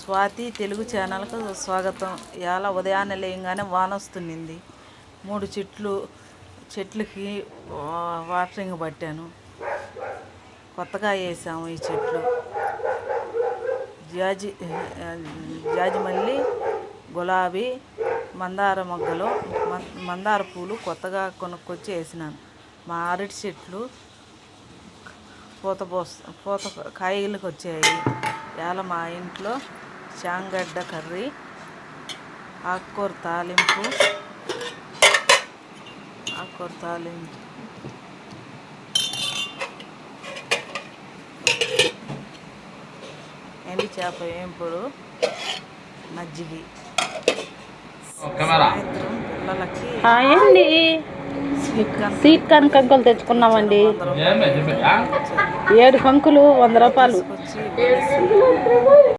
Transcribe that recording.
స్వాతి తెలుగు ఛానల్కు స్వాగతం. ఇవాళ ఉదయాన్నే లేయంగానే వాన వస్తుంది. 3 చెట్లకి వాటరింగ్ పట్టాను. కొత్తగా వేసాము ఈ చెట్లు. జాజి మల్లి, గులాబీ, మందార మొగ్గలు, మందార పూలు కొత్తగా కొనుక్కొచ్చి వేసినాను. మా అరటి చెట్లు పూత కాయలకు వచ్చాయి. ఇవాళ మా ఇంట్లో చాంగడ్డ కర్రీ, ఆకుకూర తాలింపు, ఎండి చేప వేంపుడు, మజ్జిగి. సాయంత్రం పిల్లలకి స్వీట్ కార్న్ కంకులు తెచ్చుకున్నామండి. 7 కంకులు 100 రూపాయలు.